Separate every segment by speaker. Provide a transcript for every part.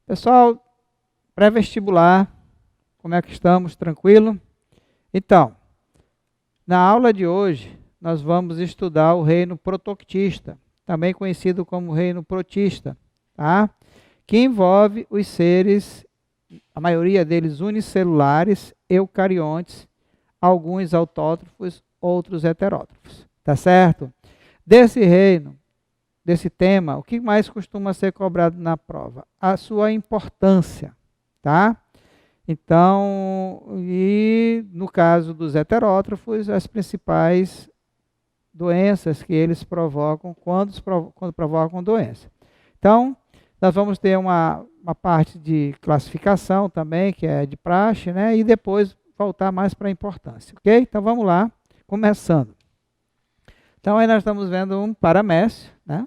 Speaker 1: Pessoal, pré-vestibular, como é que estamos? Tranquilo? Então, na aula de hoje, nós vamos estudar o reino protoctista, também conhecido como reino protista, tá? Que envolve os seres, a maioria deles unicelulares, eucariontes, alguns autótrofos, outros heterótrofos, tá certo? Desse reino, desse tema, o que mais costuma ser cobrado na prova? A sua importância, tá? Então, e no caso dos heterótrofos, as principais doenças que eles provocam quando provocam doença. Então, nós vamos ter uma parte de classificação também, que é de praxe, né? E depois voltar mais para a importância, ok? Então, vamos lá, começando. Então, aí nós estamos vendo um paramécio, né?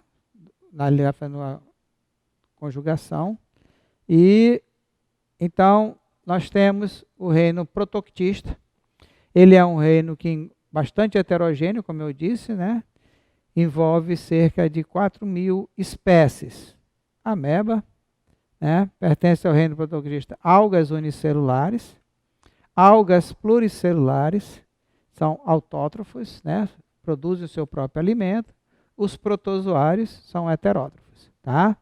Speaker 1: Ali fazendo a conjugação. E, então, nós temos o reino protoctista. Ele é um reino que bastante heterogêneo, como eu disse, né? Envolve cerca de 4.000 espécies. Ameba, né? Pertence ao reino protoctista. Algas unicelulares, algas pluricelulares, são autótrofos, né? Produzem o seu próprio alimento. Os protozoários são heterótrofos, tá?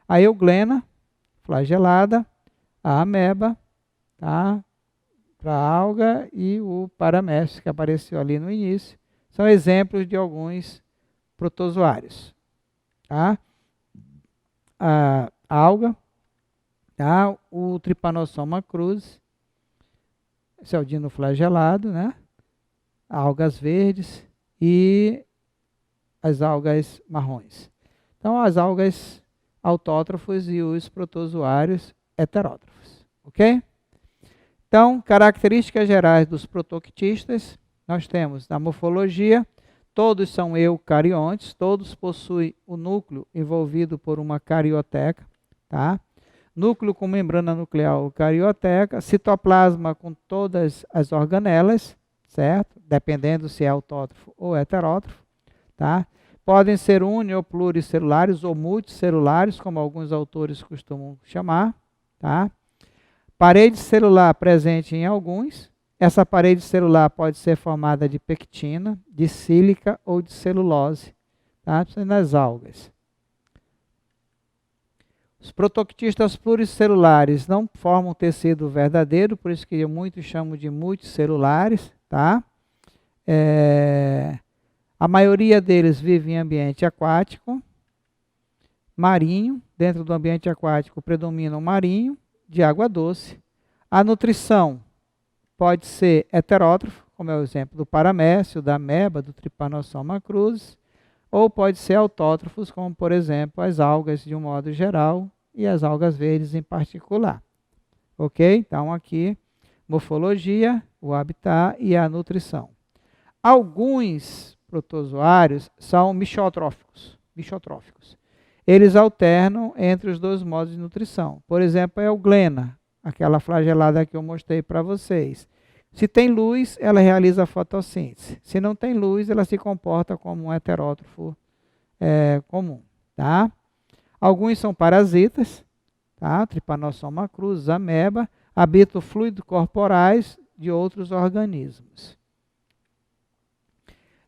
Speaker 1: A euglena, flagelada, a ameba, tá? Para a alga e o paramécio que apareceu ali no início, são exemplos de alguns protozoários, tá? A alga, tá? O Trypanosoma cruzi, esse é o dinoflagelado, né? Algas verdes e as algas marrons. Então, as algas autótrofos e os protozoários heterótrofos, ok? Então, características gerais dos protoctistas, nós temos na morfologia, todos são eucariontes, todos possuem o núcleo envolvido por uma carioteca, tá? Núcleo com membrana nuclear eucarioteca, citoplasma com todas as organelas, certo? Dependendo se é autótrofo ou heterótrofo. Tá? Podem ser uni- ou pluricelulares ou multicelulares, como alguns autores costumam chamar. Tá? Parede celular presente em alguns. Essa parede celular pode ser formada de pectina, de sílica ou de celulose, tá? Nas algas. Os protoctistas pluricelulares não formam tecido verdadeiro, por isso que muitos chamam de multicelulares. Tá? A maioria deles vive em ambiente aquático, marinho. Dentro do ambiente aquático predomina o marinho, de água doce. A nutrição pode ser heterótrofo, como é o exemplo do paramécio, da ameba, do Trypanosoma cruzi, ou pode ser autótrofos, como por exemplo as algas de um modo geral e as algas verdes em particular. Ok? Então aqui, morfologia, o habitat e a nutrição. Alguns protozoários são mixotróficos. Eles alternam entre os dois modos de nutrição. Por exemplo, a euglena, aquela flagelada que eu mostrei para vocês. Se tem luz, ela realiza a fotossíntese. Se não tem luz, ela se comporta como um heterótrofo comum. Tá? Alguns são parasitas, tá? Trypanosoma cruzi, ameba, habitam fluidos corporais de outros organismos.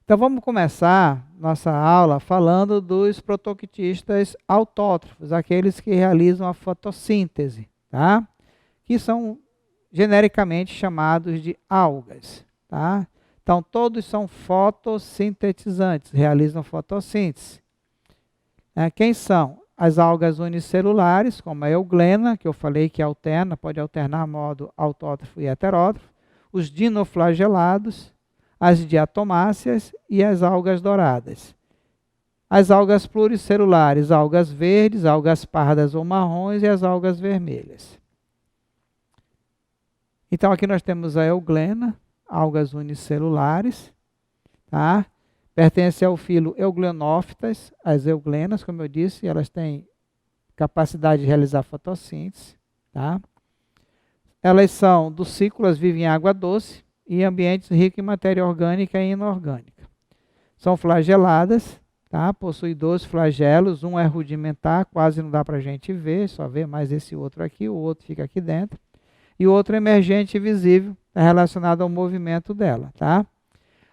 Speaker 1: Então, vamos começar nossa aula falando dos protoctistas autótrofos, aqueles que realizam a fotossíntese, tá? Que são genericamente chamados de algas. Tá? Então, todos são fotossintetizantes, realizam fotossíntese. Quem são? As algas unicelulares, como a euglena, que eu falei que alterna, pode alternar modo autótrofo e heterótrofo. Os dinoflagelados, as diatomáceas e as algas douradas. As algas pluricelulares, algas verdes, algas pardas ou marrons e as algas vermelhas. Então aqui nós temos a euglena, algas unicelulares, tá? Pertence ao filo Euglenophytas, as euglenas, como eu disse, elas têm capacidade de realizar fotossíntese, tá? Elas são dulcícolas, vivem em água doce, e ambientes ricos em matéria orgânica e inorgânica. São flageladas, tá? Possui 2 flagelos, um é rudimentar, quase não dá para a gente ver, só vê mais esse outro aqui, o outro fica aqui dentro. E o outro emergente e visível, é relacionado ao movimento dela, tá?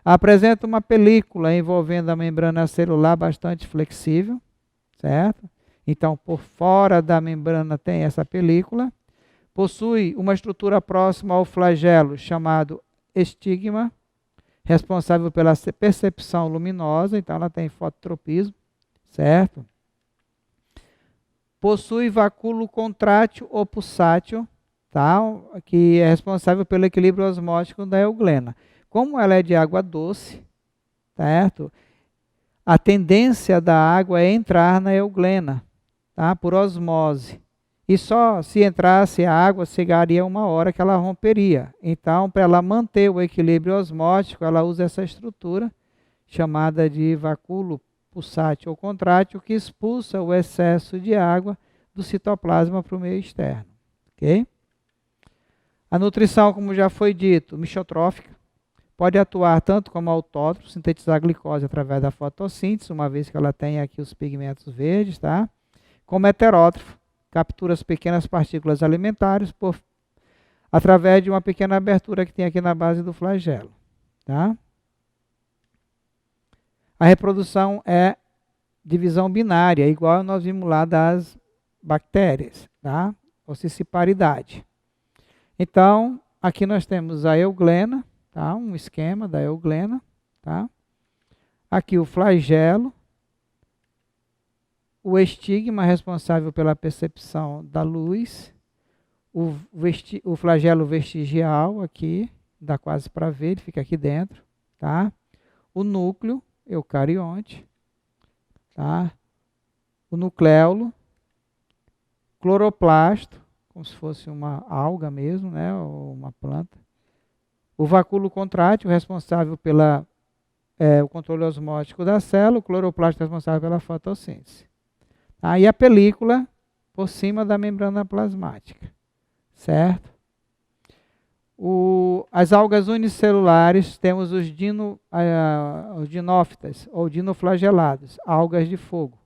Speaker 1: Apresenta uma película envolvendo a membrana celular bastante flexível, certo? Então, por fora da membrana tem essa película. Possui uma estrutura próxima ao flagelo, chamado estigma, responsável pela percepção luminosa, então ela tem fototropismo, certo? Possui vacúolo contrátil ou pulsátil, tá? Que é responsável pelo equilíbrio osmótico da euglena. Como ela é de água doce, certo? A tendência da água é entrar na euglena, tá? Por osmose. E só se entrasse a água, chegaria uma hora que ela romperia. Então, para ela manter o equilíbrio osmótico, ela usa essa estrutura, chamada de vacúolo pulsátil ou contrátil, que expulsa o excesso de água do citoplasma para o meio externo. Ok? A nutrição, como já foi dito, mixotrófica, pode atuar tanto como autótropo, sintetizar a glicose através da fotossíntese, uma vez que ela tem aqui os pigmentos verdes, tá? Como heterótrofo, captura as pequenas partículas alimentares através de uma pequena abertura que tem aqui na base do flagelo, tá? A reprodução é divisão binária, igual nós vimos lá das bactérias, tá? Ossiciparidade. Então, aqui nós temos a euglena, tá? Um esquema da euglena, tá? Aqui o flagelo, o estigma responsável pela percepção da luz, o flagelo vestigial aqui, dá quase para ver, ele fica aqui dentro, tá? O núcleo eucarionte, tá? O nucleolo, cloroplasto, como se fosse uma alga mesmo, né? Ou uma planta. O vacúolo contrátil, responsável pelo controle osmótico da célula, o cloroplasto responsável pela fotossíntese. Aí a película por cima da membrana plasmática, certo? As algas unicelulares, temos os dinófitas, ou dinoflagelados, algas de fogo.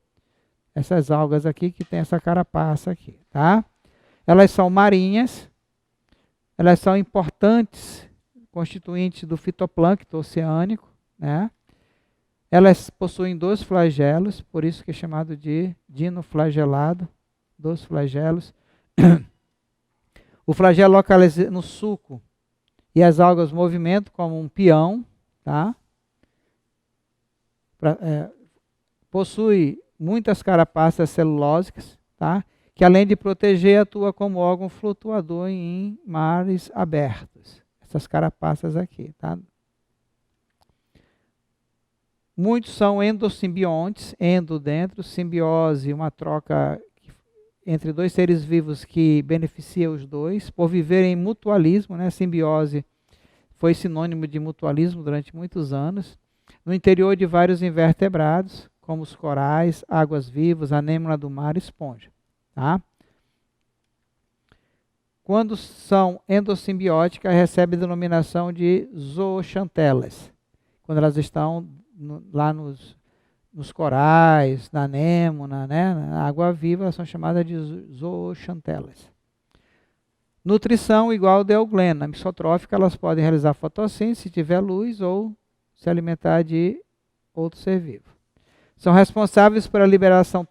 Speaker 1: Essas algas aqui que tem essa carapaça aqui, tá? Elas são marinhas, elas são importantes constituintes do fitoplâncton oceânico, né? Elas possuem 2 flagelos, por isso que é chamado de dinoflagelado, 2 flagelos. O flagelo localiza no suco e as algas movimentam como um peão, tá? Possui muitas carapaças celulósicas, tá? Que além de proteger, atua como órgão flutuador em mares abertos. Essas carapaças aqui, tá? Muitos são endossimbiontes, endo dentro, simbiose, uma troca entre 2 seres vivos que beneficia os dois, por viverem em mutualismo, né? Simbiose foi sinônimo de mutualismo durante muitos anos, no interior de vários invertebrados, como os corais, águas-vivas, anêmona do mar e esponja, tá? Quando são endossimbióticas, recebem a denominação de zooxantelas, quando elas estão lá nos corais, na anêmona, né, na água viva, elas são chamadas de zooxantelas. Nutrição igual de euglena, mixotrófica, elas podem realizar fotossíntese se tiver luz ou se alimentar de outro ser vivo. São responsáveis pela liberação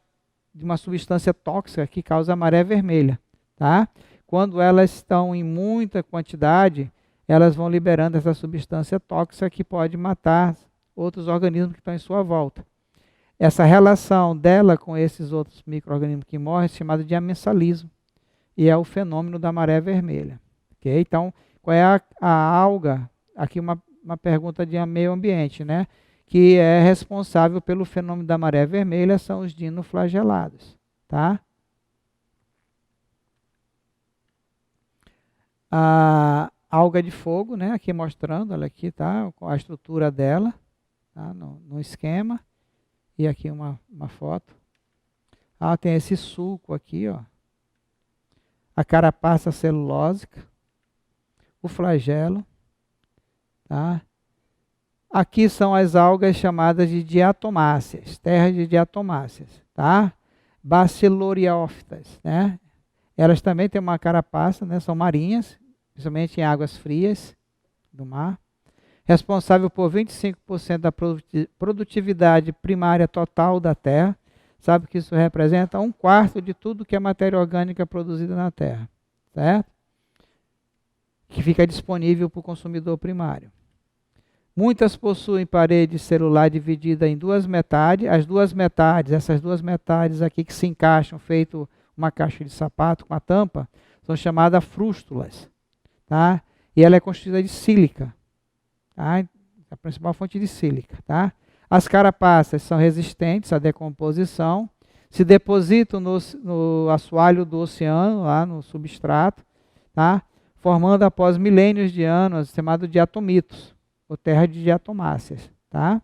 Speaker 1: de uma substância tóxica que causa a maré vermelha, tá? Quando elas estão em muita quantidade, elas vão liberando essa substância tóxica que pode matar outros organismos que estão em sua volta. Essa relação dela com esses outros micro-organismos que morrem é chamada de amensalismo, e é o fenômeno da maré vermelha. Okay? Então, qual é a alga? Aqui uma pergunta de meio ambiente, né? Que é responsável pelo fenômeno da maré vermelha, são os dinoflagelados, tá? A alga de fogo, né? Aqui mostrando, olha aqui, tá? A estrutura dela, tá? No esquema. E aqui uma foto. Tem esse sulco aqui, ó. A carapaça celulósica, o flagelo, tá? aqui são as algas chamadas de diatomáceas, terras de diatomáceas, tá? Baciloriófitas, né? Elas também têm uma carapaça, né? São marinhas, principalmente em águas frias do mar. Responsável por 25% da produtividade primária total da Terra. Sabe que isso representa 1/4 de tudo que é matéria orgânica produzida na Terra, certo? Que fica disponível para o consumidor primário. Muitas possuem parede celular dividida em duas metades. As duas metades, essas duas metades aqui que se encaixam, feito uma caixa de sapato com a tampa, são chamadas frústulas, tá? E ela é constituída de sílica, tá? A principal fonte de sílica, tá? As carapaças são resistentes à decomposição, se depositam no assoalho do oceano, lá no substrato, tá? Formando após milênios de anos, chamado diatomitos, ou terra de diatomáceas, tá?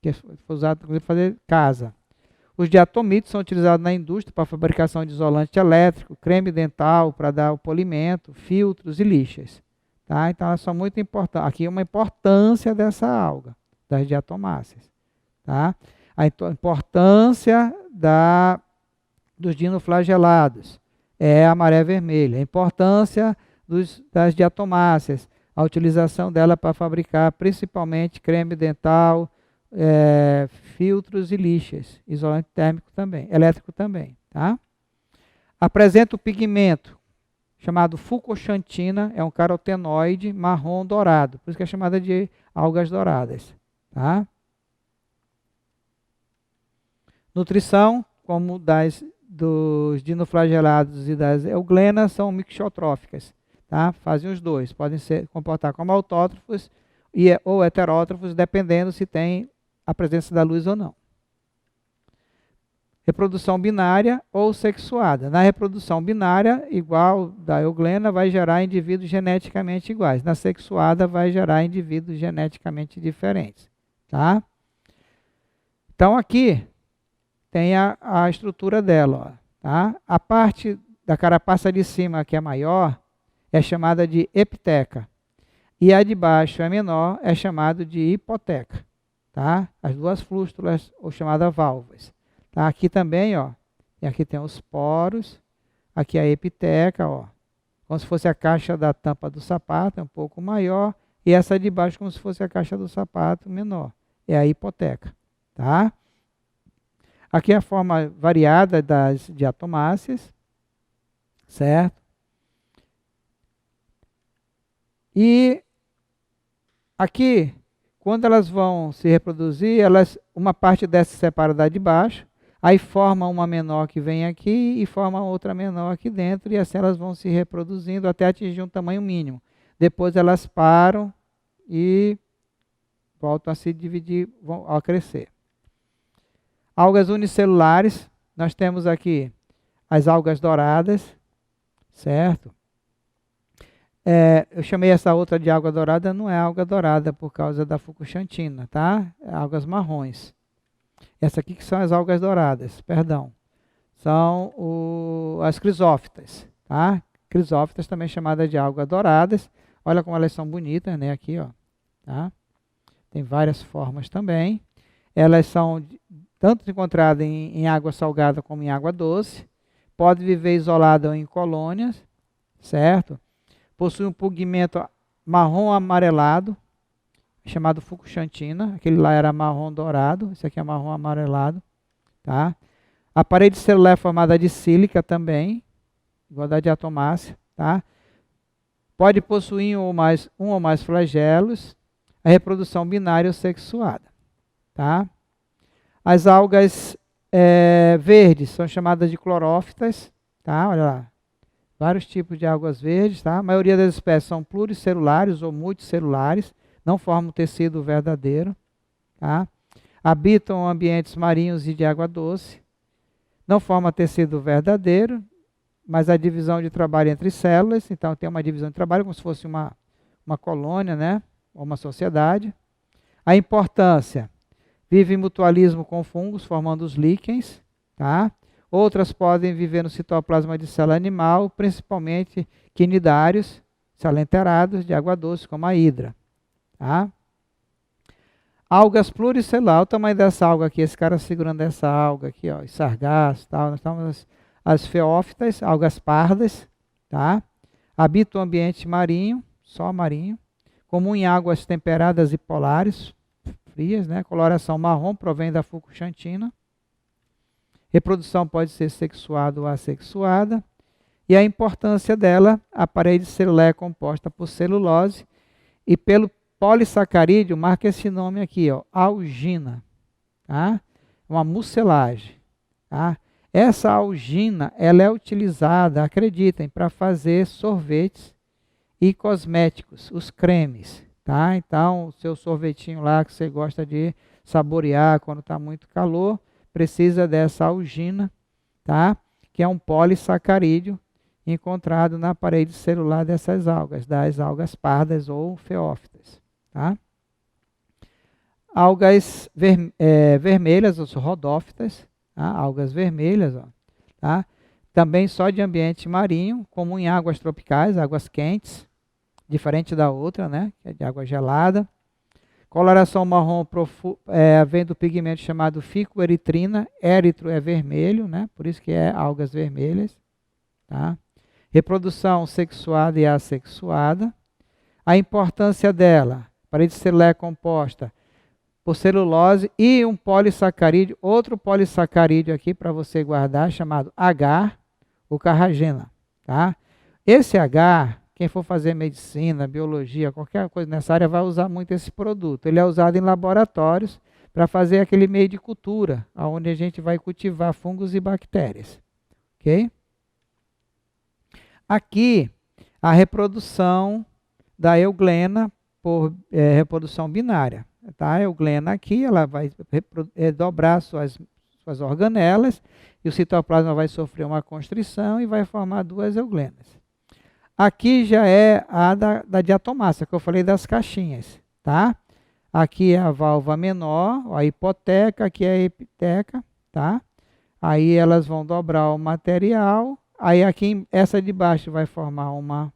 Speaker 1: Que foi usado para fazer casa. Os diatomitos são utilizados na indústria para a fabricação de isolante elétrico, creme dental para dar o polimento, filtros e lixas. Tá? Então, elas são muito importantes. Aqui é uma importância dessa alga, das diatomáceas. Tá? A importância dos dinoflagelados é a maré vermelha. A importância das diatomáceas, a utilização dela para fabricar principalmente creme dental, filtros e lixas, isolante térmico também, elétrico também. Tá? Apresenta o pigmento chamado fucoxantina, é um carotenoide marrom dourado, por isso que é chamada de algas douradas. Tá? Nutrição, como dos dinoflagelados e das euglenas, são mixotróficas. Tá? Fazem os dois, podem se comportar como autótrofos ou heterótrofos, dependendo se tem a presença da luz ou não. Reprodução binária ou sexuada. Na reprodução binária, igual da euglena, vai gerar indivíduos geneticamente iguais. Na sexuada, vai gerar indivíduos geneticamente diferentes. Tá? Então, aqui tem a estrutura dela. Ó, tá? A parte da carapaça de cima, que é maior, é chamada de epiteca. E a de baixo é menor, é chamada de hipoteca. Tá? As duas flústulas, ou chamadas válvulas. Tá? Aqui também, ó, e aqui tem os poros, aqui a epiteca, ó, como se fosse a caixa da tampa do sapato, é um pouco maior, e essa de baixo como se fosse a caixa do sapato menor, é a hipoteca. Tá? Aqui a forma variada das diatomáceas, certo? E aqui, quando elas vão se reproduzir, uma parte dessa se separa da de baixo, aí forma uma menor que vem aqui e forma outra menor aqui dentro, e assim elas vão se reproduzindo até atingir um tamanho mínimo. Depois elas param e voltam a se dividir, vão a crescer. Algas unicelulares, nós temos aqui as algas douradas, certo? Eu chamei essa outra de alga dourada, não é alga dourada por causa da fucoxantina, tá? É algas marrons. Essa aqui que são as algas douradas, perdão. São as crisófitas, tá? Crisófitas também chamadas de algas douradas. Olha como elas são bonitas, né? Aqui, ó. Tá? Tem várias formas também. Elas são tanto encontradas em água salgada como em água doce. Pode viver isolada ou em colônias, certo? Possui um pigmento marrom amarelado, chamado fucoxantina. Aquele lá era marrom dourado, esse aqui é marrom amarelado. Tá? A parede celular é formada de sílica também, igual da diatomácea. Tá? Pode possuir um ou mais flagelos. A reprodução binária ou sexuada. Tá? As algas verdes são chamadas de clorófitas. Tá? Olha lá. Vários tipos de algas verdes. Tá? A maioria das espécies são pluricelulares ou multicelulares. Não formam tecido verdadeiro. Tá? Habitam ambientes marinhos e de água doce. Não formam tecido verdadeiro, mas a divisão de trabalho entre células. Então, tem uma divisão de trabalho como se fosse uma colônia, né? Ou uma sociedade. A importância: vive em mutualismo com fungos, formando os líquens. Tá? Outras podem viver no citoplasma de célula animal, principalmente quinidários, salenterados, de água doce, como a hidra. Tá? Algas pluricelular, o tamanho dessa alga aqui, esse cara segurando essa alga aqui, ó, sargaço, tal, nós estamos as feófitas, algas pardas, tá? Habita o ambiente marinho, só marinho, comum em águas temperadas e polares, frias, né? Coloração marrom, provém da fucoxantina. Reprodução pode ser sexuada ou assexuada. E a importância dela, a parede celular é composta por celulose e pelo polissacarídeo, marca esse nome aqui, ó, algina, tá? Uma mucilagem, tá? Essa algina, ela é utilizada, acreditem, para fazer sorvetes e cosméticos, os cremes, tá? Então, o seu sorvetinho lá que você gosta de saborear quando está muito calor, precisa dessa algina, tá? Que é um polissacarídeo encontrado na parede celular dessas algas, das algas pardas ou feófitas, tá? Algas vermelhas, os rodófitas, tá? Algas vermelhas, ó, tá? Também só de ambiente marinho, comum em águas tropicais, águas quentes, diferente da outra, né? Que é de água gelada. Coloração marrom vem do pigmento chamado ficoeritrina, éritro é vermelho, né? Por isso que é algas vermelhas, tá? Reprodução sexuada e assexuada. A importância dela, a parede celular é composta por celulose e um polissacarídeo, outro polissacarídeo aqui para você guardar, chamado agar, o carragena, tá? Esse agar, quem for fazer medicina, biologia, qualquer coisa nessa área vai usar muito esse produto. Ele é usado em laboratórios para fazer aquele meio de cultura, onde a gente vai cultivar fungos e bactérias, ok? Aqui, a reprodução da euglena por reprodução binária. Tá? A euglena aqui, ela vai dobrar suas organelas e o citoplasma vai sofrer uma constrição e vai formar duas euglenas. Aqui já é a da diatomácea, que eu falei das caixinhas. Tá? Aqui é a válvula menor, a hipoteca, aqui é a epiteca. Tá? Aí elas vão dobrar o material. Aí aqui, essa de baixo vai formar uma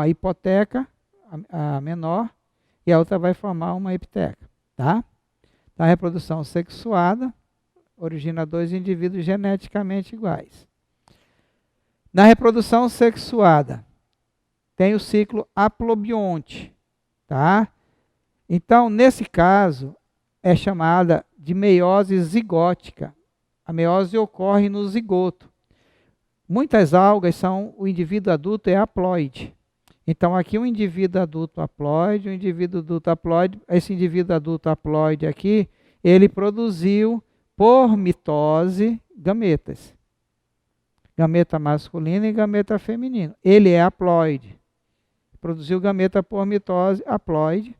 Speaker 1: hipoteca, a menor, e a outra vai formar uma epiteca, tá? A reprodução sexuada origina dois indivíduos geneticamente iguais. Na reprodução sexuada, tem o ciclo aplobionte, tá? Então, nesse caso, é chamada de meiose zigótica. A meiose ocorre no zigoto. Muitas algas o indivíduo adulto é haploide. Então, aqui um indivíduo adulto haploide, um indivíduo adulto haploide, esse indivíduo adulto haploide aqui, ele produziu por mitose gametas. Gameta masculino e gameta feminino. Ele é haploide. Produziu gameta por mitose haploide.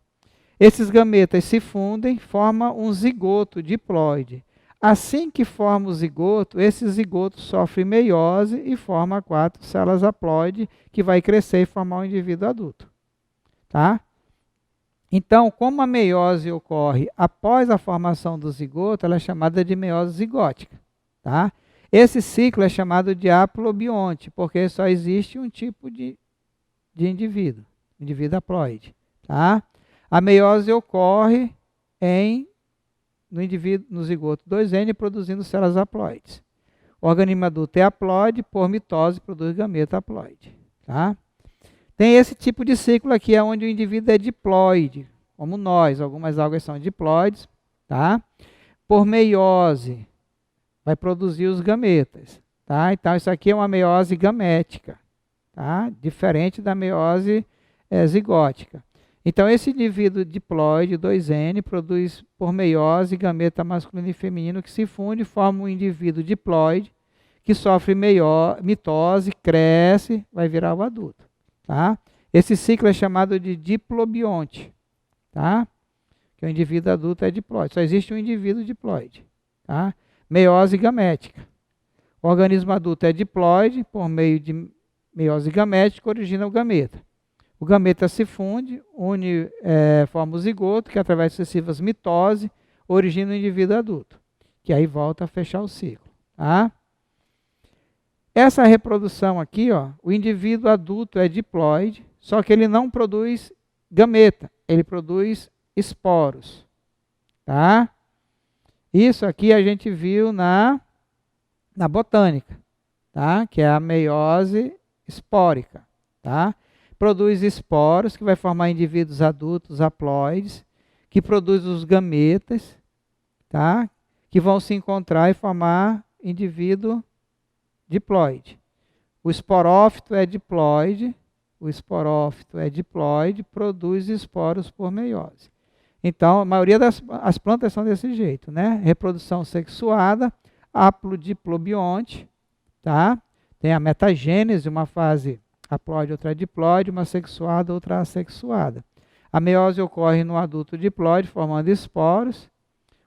Speaker 1: Esses gametas se fundem, formam um zigoto diploide. Assim que forma o zigoto, esse zigoto sofre meiose e forma 4 células haploide, que vai crescer e formar um indivíduo adulto. Tá? Então, como a meiose ocorre após a formação do zigoto, ela é chamada de meiose zigótica. Tá? Esse ciclo é chamado de aplobionte, porque só existe um tipo de indivíduo haploide. Tá? A meiose ocorre no zigoto 2N, produzindo células haploides. O organismo adulto é haploide, por mitose produz gameta haploide. Tá? Tem esse tipo de ciclo aqui, onde o indivíduo é diploide, como nós, algumas algas são diploides. Tá? Por meiose, vai produzir os gametas. Tá? Então, isso aqui é uma meiose gamética, tá? Diferente da meiose zigótica. Então, esse indivíduo diploide 2N produz por meiose gameta masculino e feminino que se funde e forma um indivíduo diploide que sofre mitose, cresce, vai virar o adulto. Tá? Esse ciclo é chamado de diplobionte, tá? Que o indivíduo adulto é diploide. Só existe um indivíduo diploide. Tá? Meiose gamética. O organismo adulto é diploide, por meio de meiose gamética, origina o gameta. O gameta se funde, forma o zigoto, que através de sucessivas mitose, origina o indivíduo adulto, que aí volta a fechar o ciclo. Tá? Essa reprodução aqui, ó, o indivíduo adulto é diploide, só que ele não produz gameta, ele produz esporos. Tá? Isso aqui a gente viu na botânica, tá? Que é a meiose espórica. Tá? Produz esporos, que vai formar indivíduos adultos haploides, que produz os gametas, tá? Que vão se encontrar e formar indivíduo diploide. O esporófito é diploide, produz esporos por meiose. Então, a maioria das as plantas são desse jeito, né? Reprodução sexuada, haplodiplobionte, tá? Tem a metagênese, uma fase haploide, outra diploide, uma sexuada, outra assexuada. A meiose ocorre no adulto diploide, formando esporos.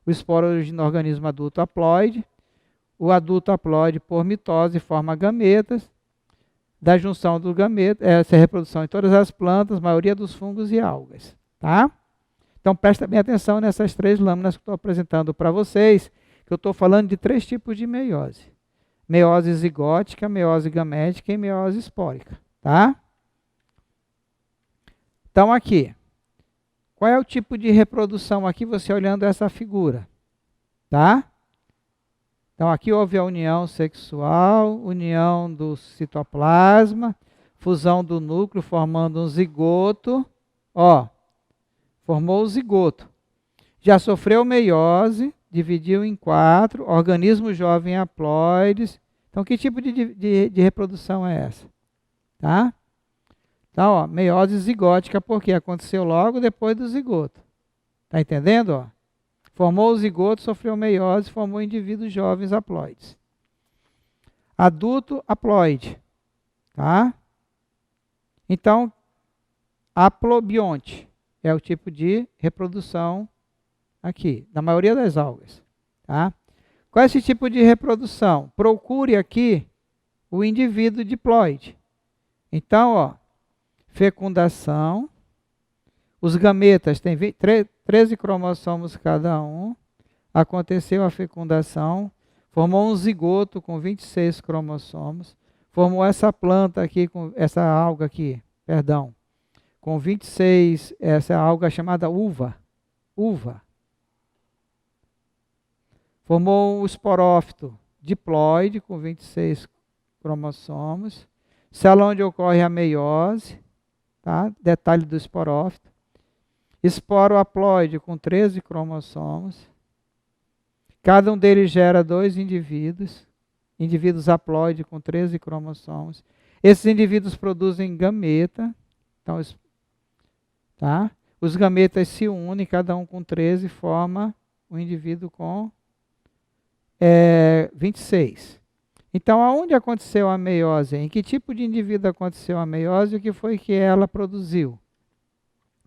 Speaker 1: O esporo origina no organismo adulto haploide. O adulto haploide, por mitose, forma gametas. Da junção do gameta, essa é a reprodução em todas as plantas, maioria dos fungos e algas. Tá? Então, presta bem atenção nessas 3 lâminas que eu estou apresentando para vocês, que eu estou falando de 3 tipos de meiose. Meiose zigótica, meiose gamética e meiose espórica. Tá? Então, aqui. Qual é o tipo de reprodução aqui, você olhando essa figura? Tá? Então, aqui houve a união sexual, união do citoplasma, fusão do núcleo, formando um zigoto. Ó, formou o zigoto. Já sofreu meiose, dividiu em 4, organismo jovem haploides. Então, que tipo de reprodução é essa? Tá? Então, ó, meiose zigótica, porque aconteceu logo depois do zigoto. Tá entendendo? Ó? Formou o zigoto, sofreu meiose, formou indivíduos jovens haploides. Adulto haploide. Tá? Então, haplobionte é o tipo de reprodução aqui, na maioria das algas. Tá? Qual é esse tipo de reprodução? Procure aqui o indivíduo diploide. Então, ó, fecundação. Os gametas têm 13 cromossomos cada um. Aconteceu a fecundação. Formou um zigoto com 26 cromossomos. Formou essa planta aqui, essa alga aqui, perdão, com 26, essa alga chamada uva. Formou o esporófito diploide com 26 cromossomos. Célula onde ocorre a meiose, tá? Detalhe do esporófito. Esporo haploide com 13 cromossomos. Cada um deles gera 2 indivíduos. Indivíduos haploide com 13 cromossomos. Esses indivíduos produzem gameta. Então, tá? Os gametas se unem, cada um com 13, forma um indivíduo com 26. Então, aonde aconteceu a meiose? Em que tipo de indivíduo aconteceu a meiose e o que foi que ela produziu?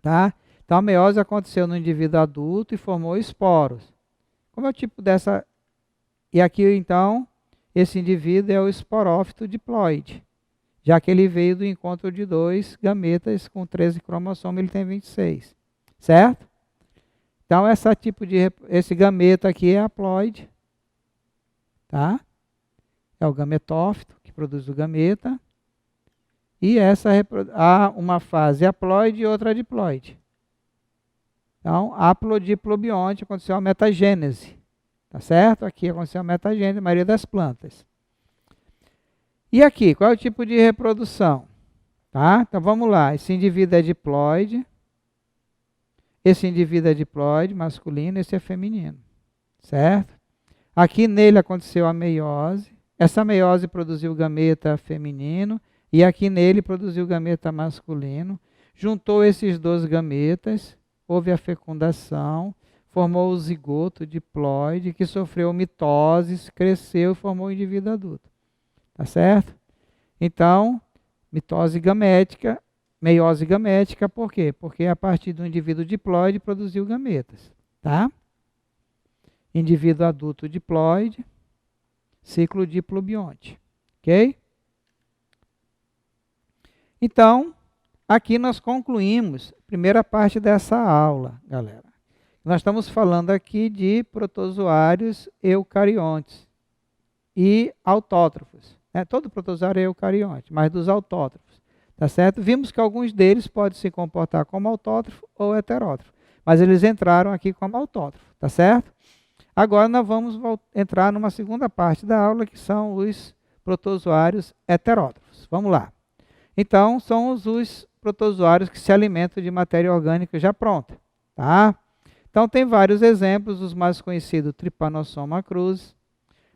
Speaker 1: Tá? Então, a meiose aconteceu no indivíduo adulto e formou esporos. Como é o tipo dessa? E aqui, então, esse indivíduo é o esporófito diploide, já que ele veio do encontro de 2 gametas com 13 cromossomos, ele tem 26. Certo? Então, esse gameta aqui é haploide. Tá? É o gametófito, que produz o gameta. E há uma fase haploide e outra diploide. Então, haplodiplobionte, aconteceu a metagênese. Tá certo? Aqui aconteceu a metagênese, na maioria das plantas. E aqui, qual é o tipo de reprodução? Tá? Então, vamos lá. Esse indivíduo é diploide. Esse indivíduo é diploide, masculino, esse é feminino. Certo? Aqui nele aconteceu a meiose. Essa meiose produziu o gameta feminino. E aqui nele produziu o gameta masculino. Juntou esses 2 gametas. Houve a fecundação. Formou o zigoto diploide, que sofreu mitose, cresceu e formou o indivíduo adulto. Tá certo? Então, mitose gamética, meiose gamética, por quê? Porque a partir do indivíduo diploide produziu gametas. Tá? Indivíduo adulto diploide, ciclo diplobionte. Ok? Então, aqui nós concluímos a primeira parte dessa aula, galera. Nós estamos falando aqui de protozoários eucariontes e autótrofos. né? Todo protozoário é eucarionte, mas dos autótrofos, tá certo? Vimos que alguns deles podem se comportar como autótrofo ou heterótrofo, mas eles entraram aqui como autótrofo, tá certo? Agora nós vamos entrar numa segunda parte da aula, que são os protozoários heterótrofos. Vamos lá. Então, são os protozoários que se alimentam de matéria orgânica já pronta, tá? Então, tem vários exemplos, os mais conhecidos, Trypanosoma cruzi,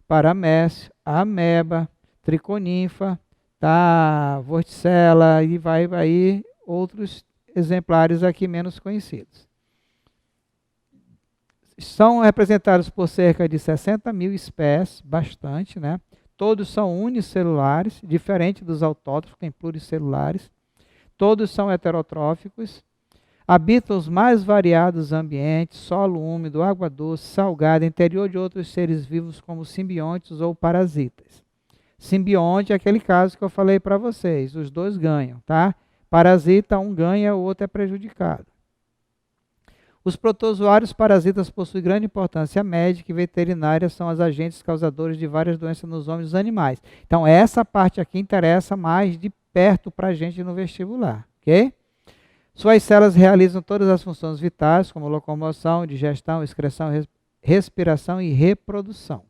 Speaker 1: Paramécio, ameba, triconinfa, tá? Vorticella, e vai aí outros exemplares aqui menos conhecidos. São representados por cerca de 60 mil espécies, bastante, né? Todos são unicelulares, diferente dos autótrofos, que têm pluricelulares. Todos são heterotróficos. Habitam os mais variados ambientes, solo úmido, água doce, salgada, interior de outros seres vivos como simbiontes ou parasitas. Simbionte é aquele caso que eu falei para vocês, os dois ganham, tá? Parasita, um ganha, o outro é prejudicado. Os protozoários parasitas possuem grande importância médica e veterinária, são os agentes causadores de várias doenças nos homens e nos animais. Então, essa parte aqui interessa mais de perto para a gente no vestibular, ok? Suas células realizam todas as funções vitais, como locomoção, digestão, excreção, respiração e reprodução.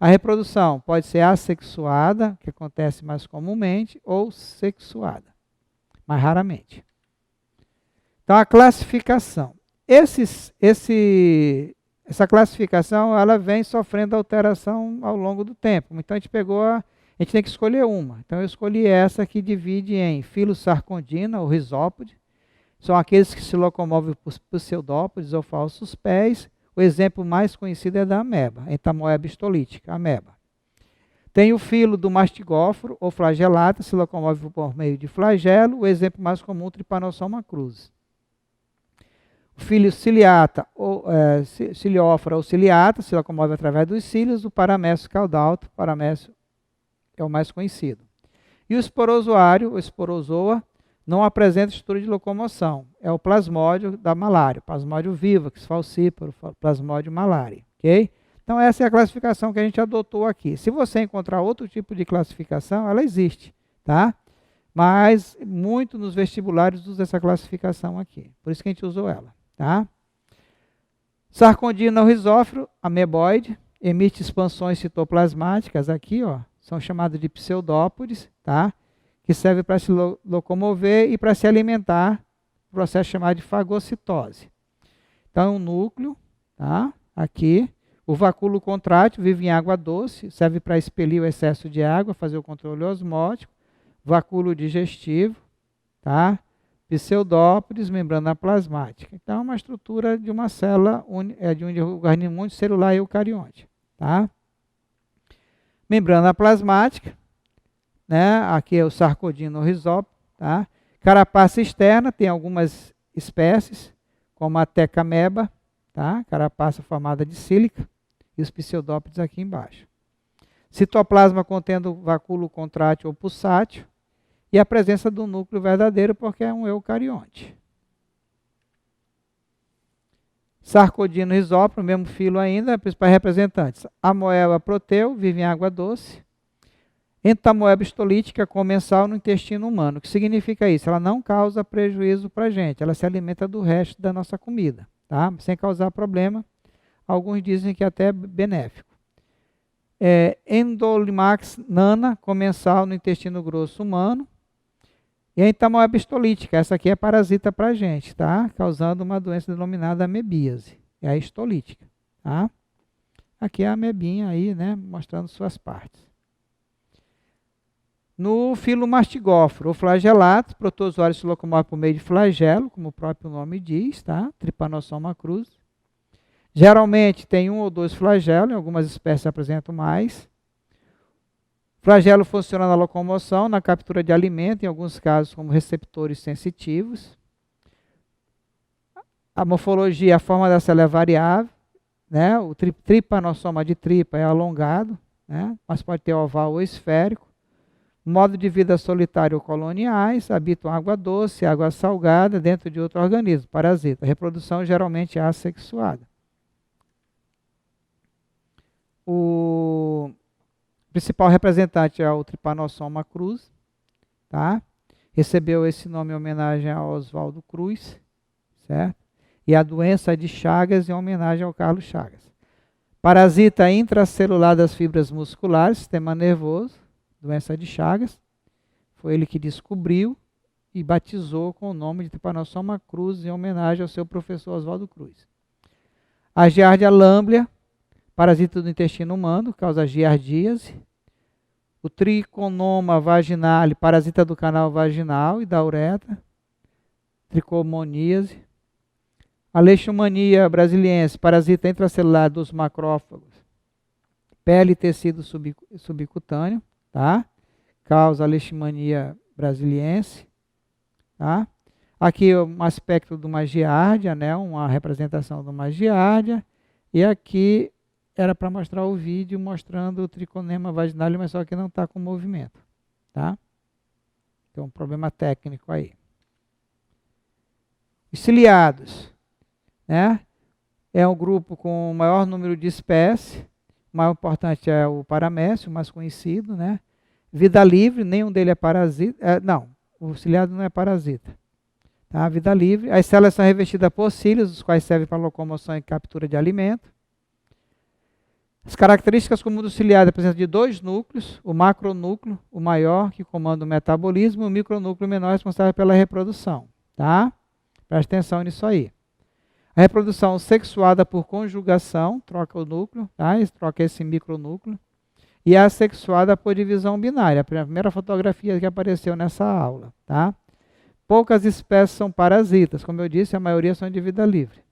Speaker 1: A reprodução pode ser assexuada, que acontece mais comumente, ou sexuada, mais raramente. Então, a classificação. Essa classificação ela vem sofrendo alteração ao longo do tempo. Então, a gente tem que escolher uma. Então, eu escolhi essa que divide em Filosarcodina, ou risópode. São aqueles que se locomovem por pseudópodes ou falsos pés. O exemplo mais conhecido é da ameba, Entamoeba histolítica, ameba. Tem o filo do mastigóforo, ou flagelata, se locomove por meio de flagelo. O exemplo mais comum, Trypanosoma cruzi. O filho ciliata, ciliófora ou ciliata, se locomove através dos cílios. O paramécio caudalto, paramécio é o mais conhecido. E o esporozoário, o esporozoa, não apresenta estrutura de locomoção. É o plasmódio da malária, plasmódio vivax, falcíparo, plasmódio malária, ok? Então essa é a classificação que a gente adotou aqui. Se você encontrar outro tipo de classificação, ela existe, tá? Mas muito nos vestibulares usa essa classificação aqui. Por isso que a gente usou ela, tá? Sarcodina rizófilo, ameboide, emite expansões citoplasmáticas aqui, ó, são chamadas de pseudópodes, tá? Que serve para se locomover e para se alimentar, processo chamado de fagocitose. Então, o núcleo, tá? Aqui, o vacúolo contrátil vive em água doce, serve para expelir o excesso de água, fazer o controle osmótico. Vacúolo digestivo, tá? Pseudópodes, membrana plasmática. Então, é uma estrutura de uma célula, de um organismo unicelular eucarionte, tá? Membrana plasmática, né? Aqui é o Sarcodina rizópode, tá? Carapaça externa, tem algumas espécies, como a tecameba, tá? Carapaça formada de sílica, e os pseudópodes aqui embaixo. Citoplasma contendo vacúolo contrátil ou pulsátil, e a presença do núcleo verdadeiro, porque é um eucarionte. Sarcodina rizópode, mesmo filo ainda, principais representantes. Amoeba proteu, vive em água doce. Entamoeba histolítica comensal no intestino humano. O que significa isso? Ela não causa prejuízo para a gente, ela se alimenta do resto da nossa comida, tá? Sem causar problema. Alguns dizem que até é benéfico. Endolimax nana, comensal no intestino grosso humano. E a Entamoeba histolítica, essa aqui é parasita para a gente, tá? Causando uma doença denominada amebíase. É a histolítica, tá? Aqui é a amebinha aí, né? Mostrando suas partes. No filo mastigóforo, ou flagelato, protozoário se locomove por meio de flagelo, como o próprio nome diz, tá? Trypanosoma cruzi. Geralmente tem um ou dois flagelos, em algumas espécies apresentam mais. Flagelo funciona na locomoção, na captura de alimento, em alguns casos como receptores sensitivos. A morfologia, a forma da célula é variável, né? O trypanosoma de tripa é alongado, né? Mas pode ter oval ou esférico. Modo de vida solitário ou coloniais, habitam água doce, água salgada, dentro de outro organismo, parasita. A reprodução geralmente é assexuada. principal representante é o Trypanosoma cruz, tá? Recebeu esse nome em homenagem a Oswaldo Cruz, certo? E a doença de Chagas em homenagem ao Carlos Chagas. Parasita intracelular das fibras musculares, sistema nervoso, doença de Chagas. Foi ele que descobriu e batizou com o nome de Trypanosoma cruz em homenagem ao seu professor Oswaldo Cruz. A Giardia lamblia, parasita do intestino humano, causa giardíase. O Triconoma vaginale, parasita do canal vaginal e da uretra. Tricomoníase. A Leishmania brasiliense, parasita intracelular dos macrófagos. Pele e tecido subcutâneo, tá? Causa a Leishmania brasiliense, tá? Aqui um aspecto de uma giardia, né? Uma representação de uma giardia. E aqui era para mostrar o vídeo mostrando o triconema vaginal, mas só que não está com movimento, tá? Tem um problema técnico aí. Os ciliados, né? É um grupo com o maior número de espécies. O mais importante é o paramécio, o mais conhecido, né? Vida livre, nenhum dele é parasita. Não, o ciliado não é parasita. Tá? Vida livre. As células são revestidas por cílios, os quais servem para locomoção e captura de alimento. As características comuns do ciliado é a presença de dois núcleos, o macronúcleo, o maior, que comanda o metabolismo, e o micronúcleo menor, responsável pela reprodução. Tá? Presta atenção nisso aí. A reprodução sexuada por conjugação, troca o núcleo, tá? Troca esse micronúcleo. E a sexuada por divisão binária, a primeira fotografia que apareceu nessa aula. Tá? Poucas espécies são parasitas, como eu disse, a maioria são de vida livre.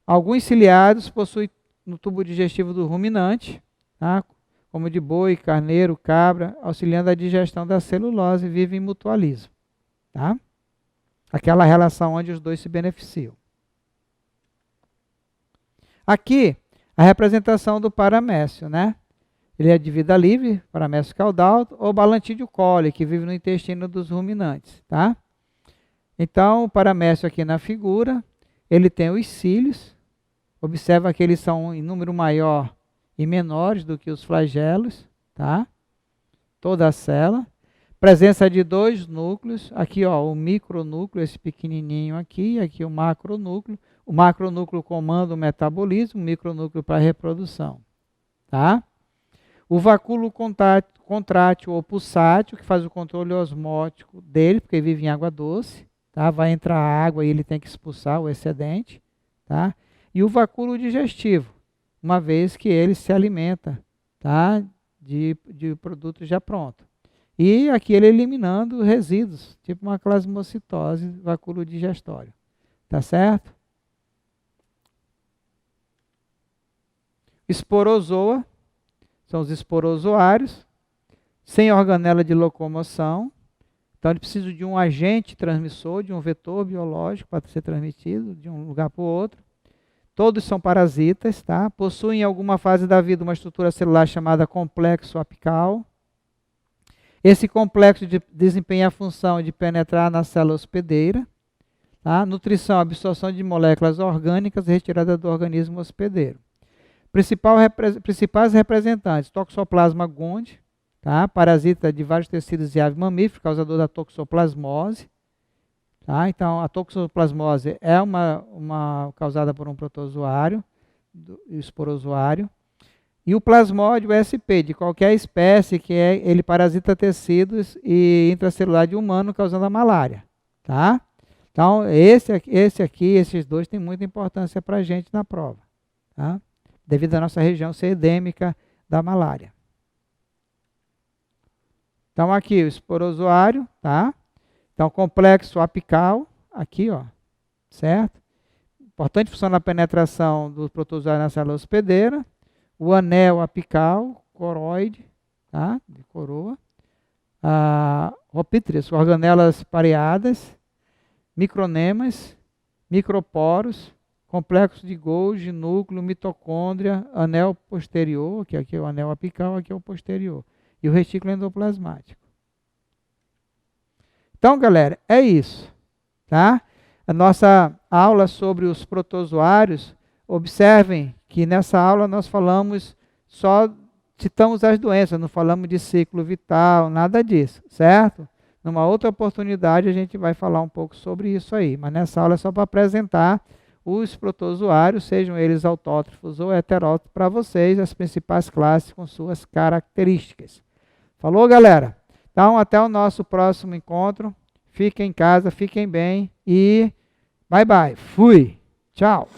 Speaker 1: Alguns ciliados possuem no tubo digestivo do ruminante, tá? Como de boi, carneiro, cabra, auxiliando a digestão da celulose, vivem em mutualismo. Tá? Aquela relação onde os dois se beneficiam. Aqui, a representação do paramécio, né? Ele é de vida livre, paramécio caudal, ou Balantidio coli, que vive no intestino dos ruminantes, tá? Então, o paramécio aqui na figura, ele tem os cílios. Observa que eles são em número maior e menores do que os flagelos, tá? Toda a célula. Presença de dois núcleos, aqui ó, o micronúcleo, esse pequenininho aqui, e aqui o macronúcleo. O macronúcleo comanda o metabolismo, o micronúcleo para a reprodução, tá? O vacúolo contrátil ou pulsátil, que faz o controle osmótico dele, porque ele vive em água doce, tá? Vai entrar água e ele tem que expulsar o excedente, tá? E o vacúolo digestivo, uma vez que ele se alimenta, tá? de produtos já prontos. E aqui ele eliminando resíduos, tipo uma plasmocitose, vacúolo digestório. Tá certo? Esporozoa, são os esporozoários, sem organela de locomoção. Então ele precisa de um agente transmissor, de um vetor biológico para ser transmitido de um lugar para o outro. Todos são parasitas, tá? Possuem em alguma fase da vida uma estrutura celular chamada complexo apical. Esse complexo desempenha a função de penetrar na célula hospedeira, tá? Nutrição, absorção de moléculas orgânicas e retirada do organismo hospedeiro. Principais representantes: Toxoplasma gondii, tá? Parasita de vários tecidos e aves mamíferos, causador da toxoplasmose. Tá? Então, a toxoplasmose é uma causada por um protozoário, esporozoário. E o plasmódio SP, de qualquer espécie, que ele parasita tecidos e intracelular de humano, causando a malária. Tá? Então, esses dois têm muita importância para a gente na prova. Tá? Devido à nossa região ser endêmica da malária. Então, aqui o esporozoário, tá? Então, complexo apical, aqui, ó, certo? Importante função na penetração do protozoário na célula hospedeira. O anel apical, coroide, tá? De coroa. Rhopitris, organelas pareadas, micronemas, microporos, complexo de Golgi, núcleo, mitocôndria, anel posterior, que aqui é o anel apical, aqui é o posterior. E o retículo endoplasmático. Então, galera, é isso, tá? A nossa aula sobre os protozoários, observem que nessa aula nós falamos só citamos as doenças, não falamos de ciclo vital, nada disso, certo? Numa outra oportunidade a gente vai falar um pouco sobre isso aí, mas nessa aula é só para apresentar os protozoários, sejam eles autótrofos ou heterótrofos, para vocês, as principais classes com suas características. Falou, galera? Então, até o nosso próximo encontro. Fiquem em casa, fiquem bem e bye bye. Fui. Tchau.